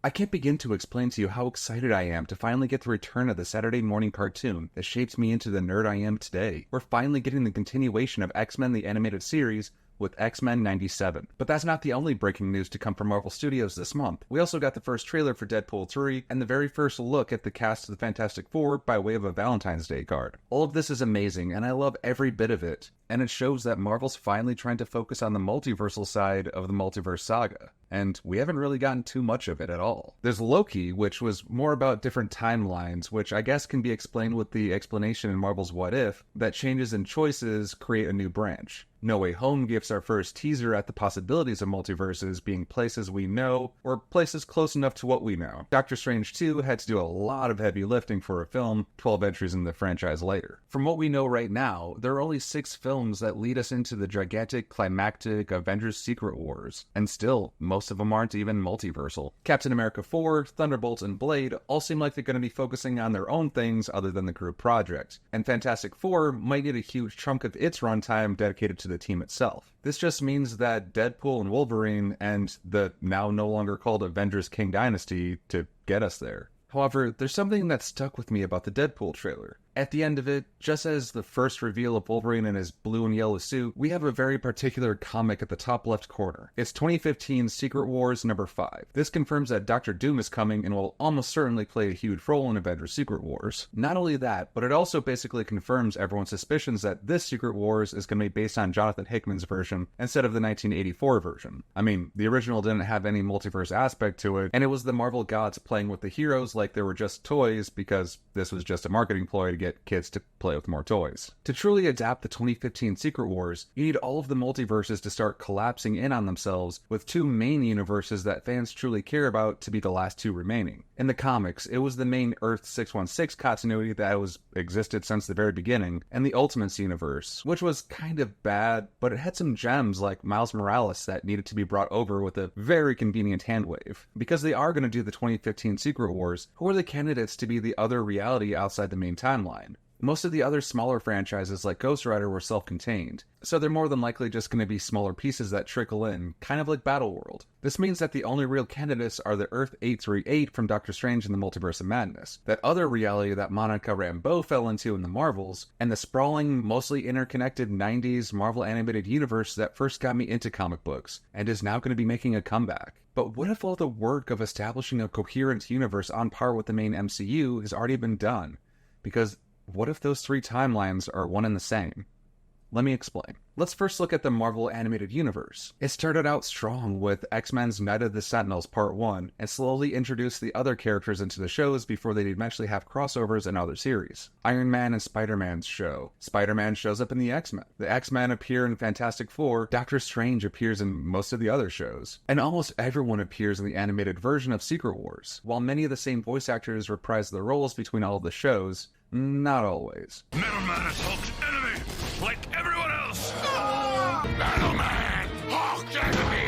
I can't begin to explain to you how excited I am to finally get the return of the Saturday morning cartoon that shaped me into the nerd I am today. We're finally getting the continuation of X-Men the Animated Series with X-Men 97. But that's not the only breaking news to come from Marvel Studios this month. We also got the first trailer for Deadpool 3 and the very first look at the cast of the Fantastic Four by way of a Valentine's Day card. All of this is amazing and I love every bit of it. And it shows that Marvel's finally trying to focus on the multiversal side of the multiverse saga. And we haven't really gotten too much of it at all. There's Loki, which was more about different timelines, which I guess can be explained with the explanation in Marvel's What If, that changes in choices create a new branch. No Way Home gives our first teaser at the possibilities of multiverses being places we know, or places close enough to what we know. Doctor Strange 2 had to do a lot of heavy lifting for a film 12 entries in the franchise later. From what we know right now, there are only 6 films that lead us into the gigantic, climactic Avengers Secret Wars, and still, most of them aren't even multiversal. Captain America 4, Thunderbolt, and Blade all seem like they're going to be focusing on their own things other than the group project, and Fantastic Four might get a huge chunk of its runtime dedicated to the team itself. This just means that Deadpool and Wolverine and the now no longer called Avengers King Dynasty to get us there. However, there's something that stuck with me about the Deadpool trailer. At the end of it, just as the first reveal of Wolverine in his blue and yellow suit, we have a very particular comic at the top left corner. It's 2015 Secret Wars number 5. This confirms that Doctor Doom is coming and will almost certainly play a huge role in Avengers Secret Wars. Not only that, but it also basically confirms everyone's suspicions that this Secret Wars is going to be based on Jonathan Hickman's version instead of the 1984 version. I mean, the original didn't have any multiverse aspect to it, and it was the Marvel gods playing with the heroes like they were just toys because this was just a marketing ploy to get kids to play with more toys. To truly adapt the 2015 Secret Wars, you need all of the multiverses to start collapsing in on themselves, with 2 main universes that fans truly care about to be the last 2 remaining. In the comics, it was the main Earth 616 continuity that existed since the very beginning, and the Ultimates universe, which was kind of bad, but it had some gems like Miles Morales that needed to be brought over with a very convenient handwave. Because they are going to do the 2015 Secret Wars, who are the candidates to be the other reality outside the main timeline? Most of the other smaller franchises like Ghost Rider were self-contained, so they're more than likely just going to be smaller pieces that trickle in, kind of like Battleworld. This means that the only real candidates are the Earth 838 from Doctor Strange in the Multiverse of Madness, that other reality that Monica Rambeau fell into in the Marvels, and the sprawling, mostly interconnected 90s Marvel animated universe that first got me into comic books, and is now going to be making a comeback. But what if all the work of establishing a coherent universe on par with the main MCU has already been done? Because what if those 3 timelines are one and the same? Let me explain. Let's first look at the Marvel Animated Universe. It started out strong with X-Men's Night of the Sentinels Part 1, and slowly introduced the other characters into the shows before they'd eventually have crossovers in other series. Iron Man and Spider-Man's show. Spider-Man shows up in the X-Men. The X-Men appear in Fantastic Four. Doctor Strange appears in most of the other shows. And almost everyone appears in the animated version of Secret Wars. While many of the same voice actors reprise their roles between all of the shows, not always. Metal Man is Hulk's enemy, like everyone else! Metal Man! Hulk's enemy!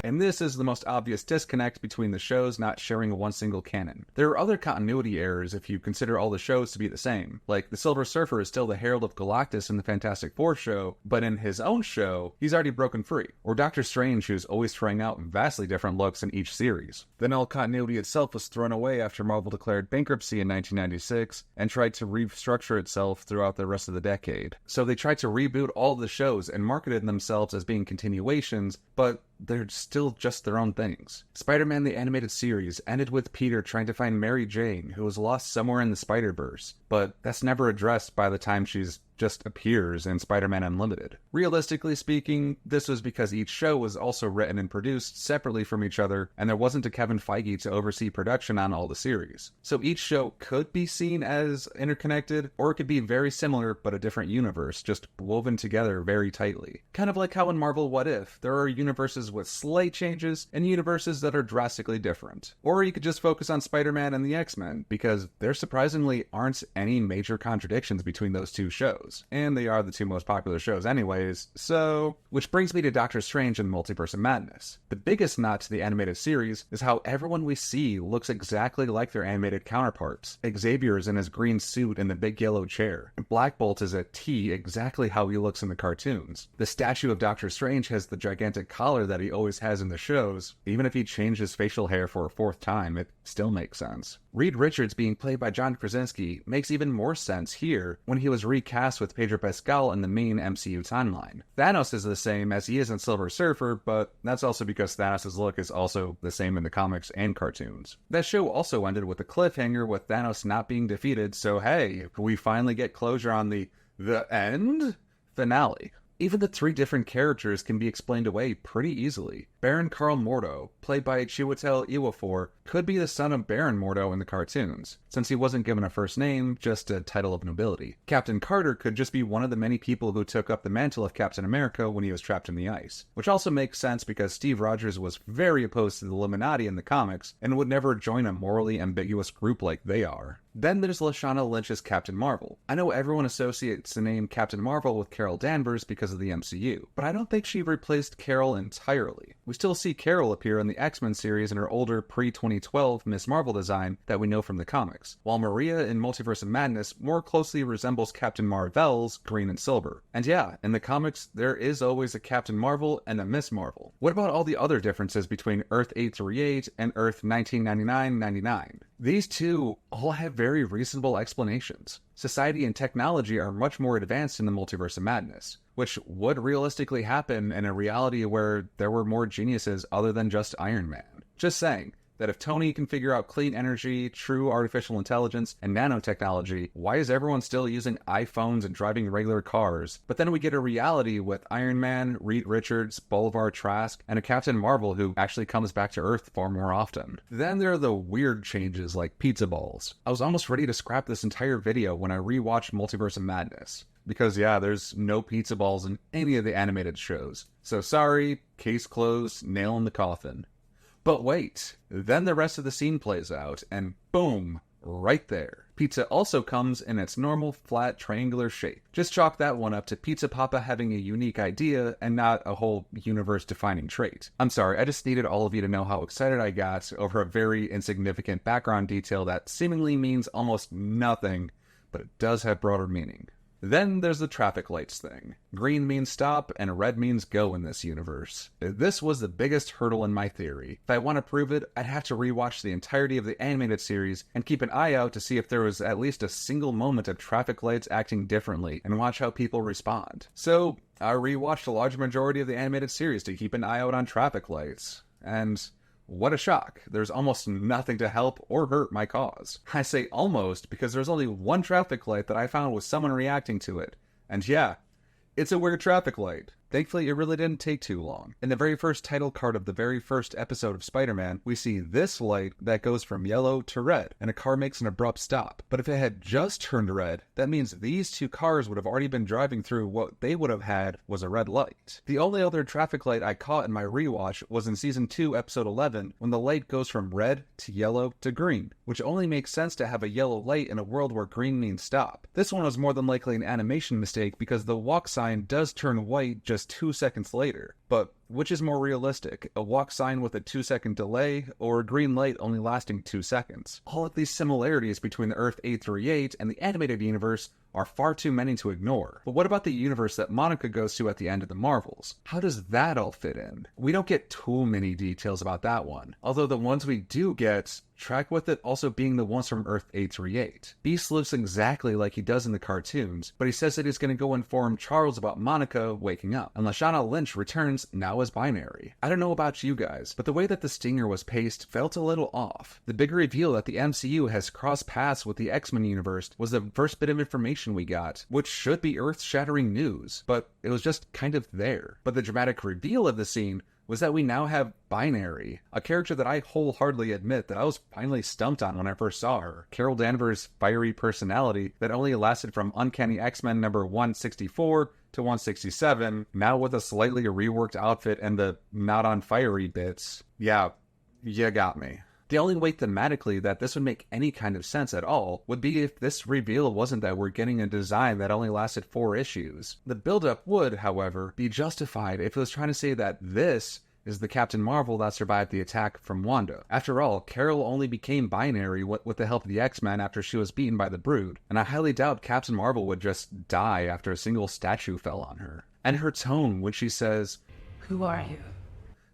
And this is the most obvious disconnect between the shows not sharing one single canon. There are other continuity errors if you consider all the shows to be the same. Like, the Silver Surfer is still the Herald of Galactus in the Fantastic Four show, but in his own show, he's already broken free. Or Doctor Strange, who's always trying out vastly different looks in each series. Then all continuity itself was thrown away after Marvel declared bankruptcy in 1996, and tried to restructure itself throughout the rest of the decade. So they tried to reboot all the shows and marketed themselves as being continuations, but they're still just their own things. Spider-Man the Animated Series ended with Peter trying to find Mary Jane, who was lost somewhere in the Spider-Verse, but that's never addressed by the time she's just appears in Spider-Man Unlimited. Realistically speaking, this was because each show was also written and produced separately from each other, and there wasn't a Kevin Feige to oversee production on all the series. So each show could be seen as interconnected, or it could be very similar but a different universe, just woven together very tightly. Kind of like how in Marvel What If, there are universes with slight changes, and universes that are drastically different. Or you could just focus on Spider-Man and the X-Men, because there surprisingly aren't any major contradictions between those 2 shows. shows. And they are the two most popular shows anyways, so... Which brings me to Doctor Strange and Multiverse of Madness. The biggest nod to the animated series is how everyone we see looks exactly like their animated counterparts. Xavier is in his green suit in the big yellow chair. Black Bolt is a T exactly how he looks in the cartoons. The statue of Doctor Strange has the gigantic collar that he always has in the shows. Even if he changed his facial hair for a fourth time, it still makes sense. Reed Richards being played by John Krasinski makes even more sense here when he was recast with Pedro Pascal in the main MCU timeline. Thanos is the same as he is in Silver Surfer, but that's also because Thanos' look is also the same in the comics and cartoons. That show also ended with a cliffhanger with Thanos not being defeated, so hey, we finally get closure on the end finale. Even the three different characters can be explained away pretty easily. Baron Karl Mordo, played by Chiwetel Ejiofor, could be the son of Baron Mordo in the cartoons, since he wasn't given a first name, just a title of nobility. Captain Carter could just be one of the many people who took up the mantle of Captain America when he was trapped in the ice, which also makes sense because Steve Rogers was very opposed to the Illuminati in the comics and would never join a morally ambiguous group like they are. Then there's Lashana Lynch's Captain Marvel. I know everyone associates the name Captain Marvel with Carol Danvers because of the MCU, but I don't think she replaced Carol entirely. We still see Carol appear in the X-Men series in her older pre-2012 Miss Marvel design that we know from the comics, while Maria in Multiverse of Madness more closely resembles Captain Marvel's green and silver. And yeah, in the comics, there is always a Captain Marvel and a Miss Marvel. What about all the other differences between Earth 838 and Earth 1999-99? These two all have very reasonable explanations. Society and technology are much more advanced in the Multiverse of Madness, which would realistically happen in a reality where there were more geniuses other than just Iron Man. Just saying that if Tony can figure out clean energy, true artificial intelligence, and nanotechnology, why is everyone still using iPhones and driving regular cars? But then we get a reality with Iron Man, Reed Richards, Bolivar Trask, and a Captain Marvel who actually comes back to Earth far more often. Then there are the weird changes like pizza balls. I was almost ready to scrap this entire video when I rewatched Multiverse of Madness. Because yeah, there's no pizza balls in any of the animated shows. So sorry, case closed, nail in the coffin. But wait, then the rest of the scene plays out, and boom, right there. Pizza also comes in its normal, flat, triangular shape. Just chalk that one up to Pizza Papa having a unique idea and not a whole universe-defining trait. I'm sorry, I just needed all of you to know how excited I got over a very insignificant background detail that seemingly means almost nothing, but it does have broader meaning. Then there's the traffic lights thing. Green means stop, and red means go in this universe. This was the biggest hurdle in my theory. If I want to prove it, I'd have to rewatch the entirety of the animated series and keep an eye out to see if there was at least a single moment of traffic lights acting differently and watch how people respond. So, I rewatched a large majority of the animated series to keep an eye out on traffic lights. And what a shock. There's almost nothing to help or hurt my cause. I say almost because there's only one traffic light that I found with someone reacting to it. And yeah, it's a weird traffic light. Thankfully, it really didn't take too long. In the very first title card of the very first episode of Spider-Man, we see this light that goes from yellow to red, and a car makes an abrupt stop. But if it had just turned red, that means these two cars would have already been driving through what they would have had was a red light. The only other traffic light I caught in my rewatch was in Season 2, Episode 11, when the light goes from red to yellow to green, which only makes sense to have a yellow light in a world where green means stop. This one was more than likely an animation mistake because the walk sign does turn white just 2 seconds later. But which is more realistic, a walk sign with a 2-second delay, or a green light only lasting 2 seconds? All of these similarities between the Earth 838 and the animated universe are far too many to ignore. But what about the universe that Monica goes to at the end of the Marvels? How does that all fit in? We don't get too many details about that one, although the ones we do get track with it also being the ones from Earth 838. Beast lives exactly like he does in the cartoons, but he says that he's going to go inform Charles about Monica waking up, and Lashana Lynch returns now as binary. I don't know about you guys, but the way that the stinger was paced felt a little off. The big reveal that the MCU has crossed paths with the X-Men universe was the first bit of information we got, which should be earth-shattering news, but it was just kind of there. But the dramatic reveal of the scene was that we now have Binary, a character that I wholeheartedly admit that I was finally stumped on when I first saw her. Carol Danvers' fiery personality that only lasted from Uncanny X-Men number 164 to 167, now with a slightly reworked outfit and the not on fiery bits. Yeah, you got me. The only way thematically that this would make any kind of sense at all would be if this reveal wasn't that we're getting a design that only lasted 4 issues. The build-up would, however, be justified if it was trying to say that this is the Captain Marvel that survived the attack from Wanda. After all, Carol only became binary with the help of the X-Men after she was beaten by the Brood, and I highly doubt Captain Marvel would just die after a single statue fell on her. And her tone when she says, "Who are you?"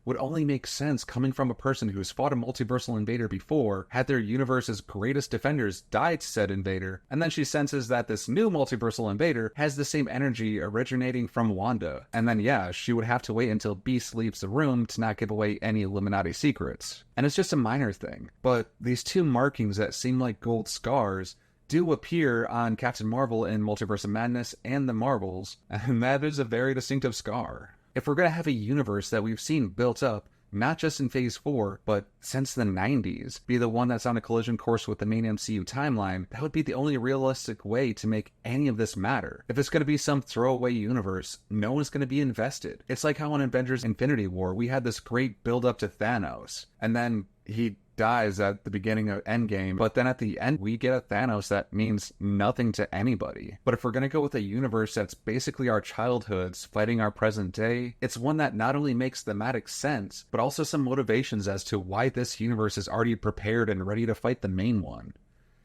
would only make sense coming from a person who's fought a multiversal invader before, had their universe's greatest defenders die to said invader, and then she senses that this new multiversal invader has the same energy originating from Wanda. And then yeah, she would have to wait until Beast leaves the room to not give away any Illuminati secrets. And it's just a minor thing, but these 2 markings that seem like gold scars do appear on Captain Marvel in Multiverse of Madness and the Marvels, and that is a very distinctive scar. If we're going to have a universe that we've seen built up, not just in Phase 4, but since the 90s, be the one that's on a collision course with the main MCU timeline, that would be the only realistic way to make any of this matter. If it's going to be some throwaway universe, no one's going to be invested. It's like how in Avengers Infinity War, we had this great build-up to Thanos, and then he dies at the beginning of Endgame, but then at the end we get a Thanos that means nothing to anybody. But if we're gonna go with a universe that's basically our childhoods fighting our present day, it's one that not only makes thematic sense, but also some motivations as to why this universe is already prepared and ready to fight the main one.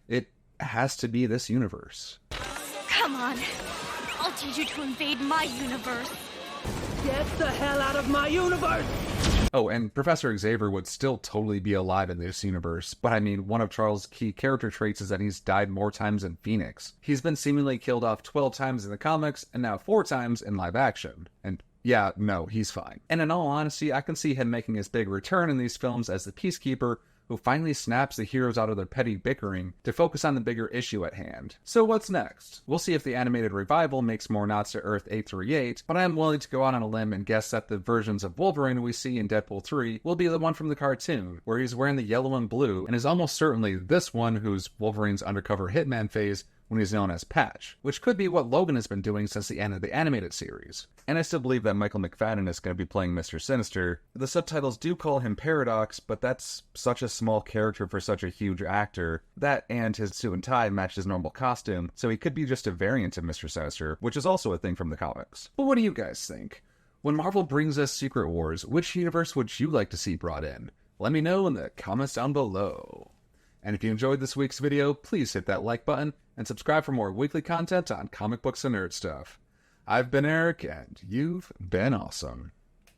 It has to be this universe. Come on, I'll teach you to invade my universe. Get the hell out of my universe! Oh, and Professor Xavier would still totally be alive in this universe, but I mean, one of Charles' key character traits is that he's died more times than Phoenix. He's been seemingly killed off 12 times in the comics, and now 4 times in live action. And yeah, no, he's fine. And in all honesty, I can see him making his big return in these films as the Peacekeeper, who finally snaps the heroes out of their petty bickering to focus on the bigger issue at hand. So what's next? We'll see if the animated revival makes more nods to Earth 838, but I am willing to go out on a limb and guess that the versions of Wolverine we see in Deadpool 3 will be the one from the cartoon, where he's wearing the yellow and blue, and is almost certainly this one who's Wolverine's undercover hitman phase when he's known as Patch, which could be what Logan has been doing since the end of the animated series. And I still believe that Michael McFadden is going to be playing Mr. Sinister. The subtitles do call him Paradox, but that's such a small character for such a huge actor. That and his suit and tie match his normal costume, so he could be just a variant of Mr. Sinister, which is also a thing from the comics. But what do you guys think? When Marvel brings us Secret Wars, which universe would you like to see brought in? Let me know in the comments down below. And if you enjoyed this week's video, please hit that like button and subscribe for more weekly content on comic books and nerd stuff. I've been Eric, and you've been awesome.